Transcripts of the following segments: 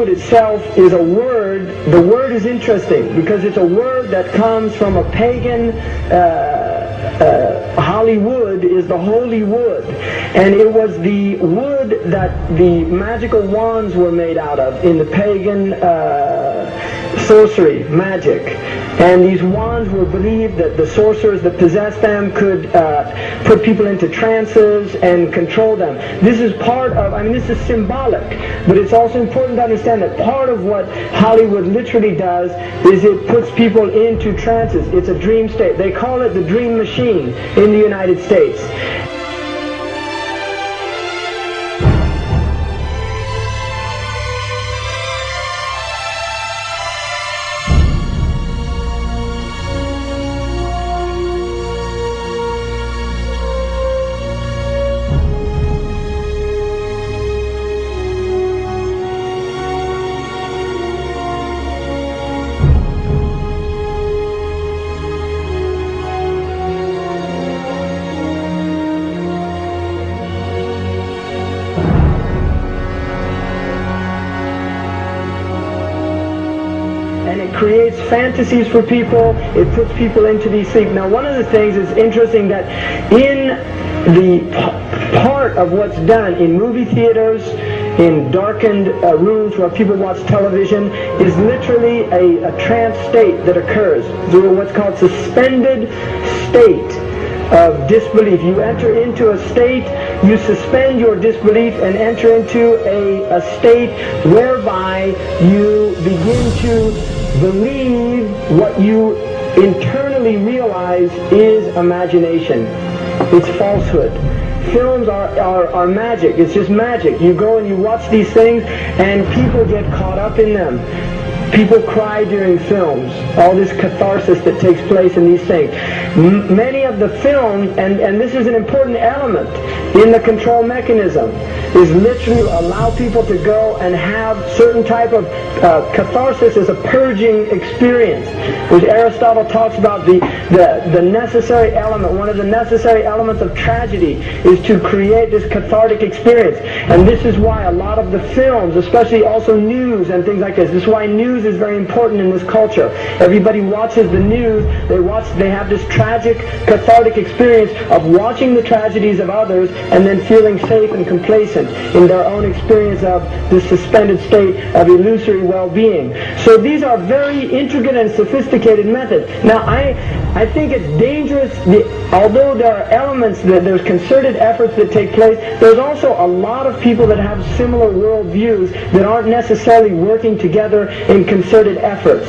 Hollywood itself is a word. The word is interesting because it's a word that comes from a pagan. Hollywood is the holy wood, and it was the wood that the magical wands were made out of in the pagan sorcery, magic. And these wands were believed that the sorcerers that possessed them could put people into trances and control them. This is part of, this is symbolic, but it's also important to understand that part of what Hollywood literally does is it puts people into trances. It's a dream state. They call it the dream machine in the United States. And it creates fantasies for people. It puts people into these sleep. Now, one of the things is interesting that in the part of what's done in movie theaters, in darkened rooms where people watch television, is literally a trance state that occurs through what's called suspended state of disbelief. You enter into a state, you suspend your disbelief and enter into a state whereby you begin to believe what you internally realize is imagination. It's falsehood. Films are magic. It's just magic. You go and you watch these things and people get caught up in them. People cry during films. All this catharsis that takes place in these things. Many of the films, and this is an important element in the control mechanism, is literally allow people to go and have certain type of catharsis as a purging experience, which Aristotle talks about the necessary element. One of the necessary elements of tragedy is to create this cathartic experience. And this is why a lot of the films, especially also news and things like this is why news is very important in this culture. Everybody watches the news. They have this tragic, cathartic experience of watching the tragedies of others and then feeling safe and complacent in their own experience of this suspended state of illusory well-being. So these are very intricate and sophisticated methods. Now, I think it's dangerous, although there are elements, there's concerted efforts that take place, there's also a lot of people that have similar worldviews that aren't necessarily working together in concerted efforts.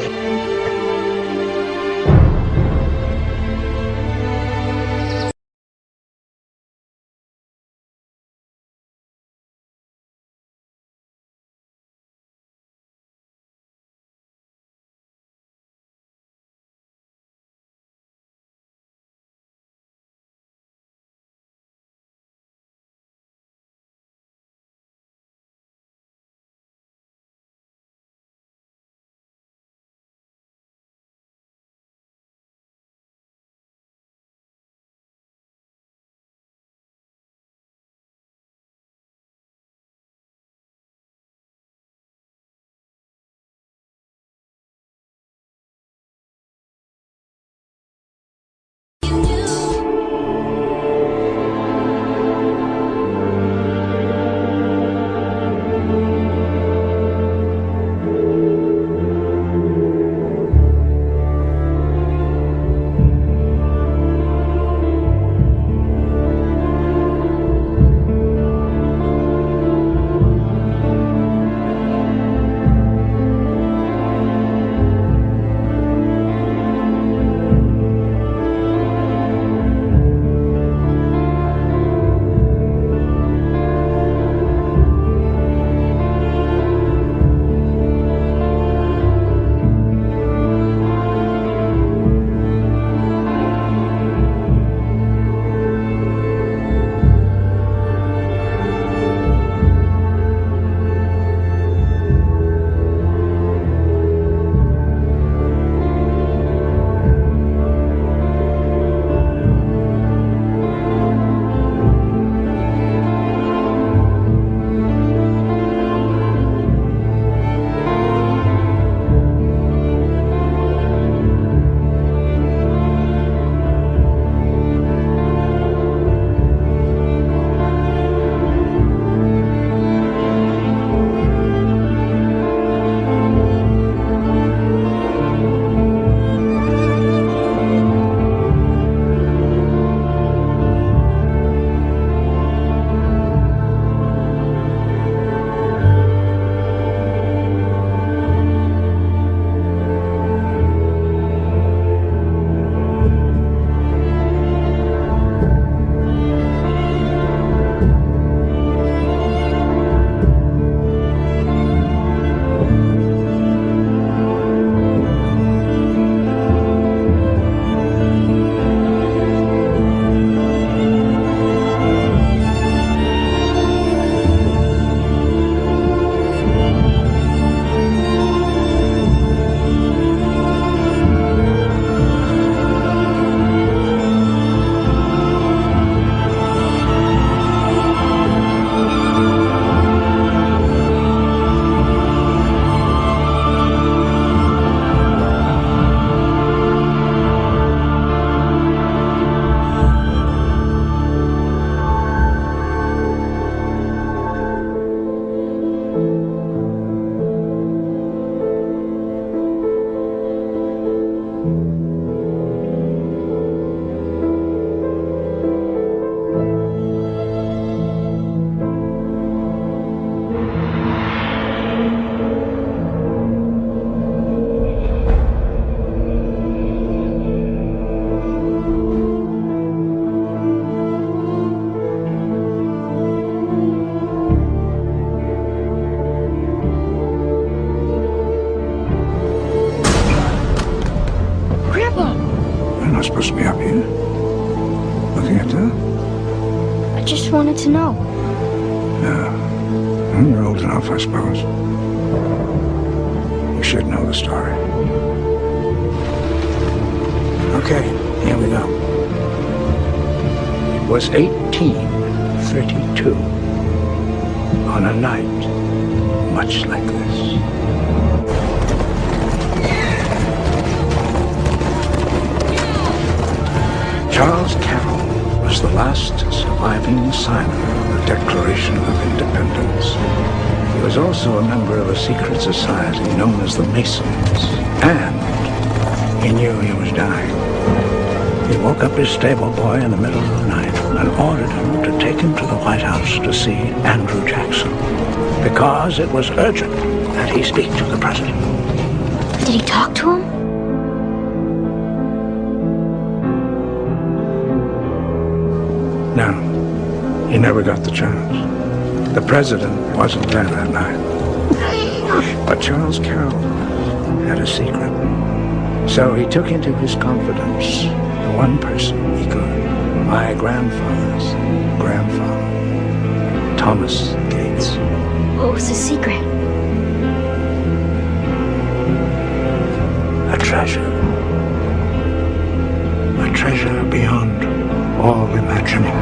You're not supposed to be up here. Looking at that? I just wanted to know. Yeah. Well, you're old enough, I suppose. You should know the story. Okay, here we go. It was 1832. On a night much like this. Charles Carroll was the last surviving signer of the Declaration of Independence. He was also a member of a secret society known as the Masons, and he knew he was dying. He woke up his stable boy in the middle of the night and ordered him to take him to the White House to see Andrew Jackson, because it was urgent that he speak to the president. Did he talk to him? No, he never got the chance. The president wasn't there that night. But Charles Carroll had a secret. So he took into his confidence the one person he could. My grandfather's grandfather, Thomas Gates. What was his secret? A treasure. A treasure beyond all imagining.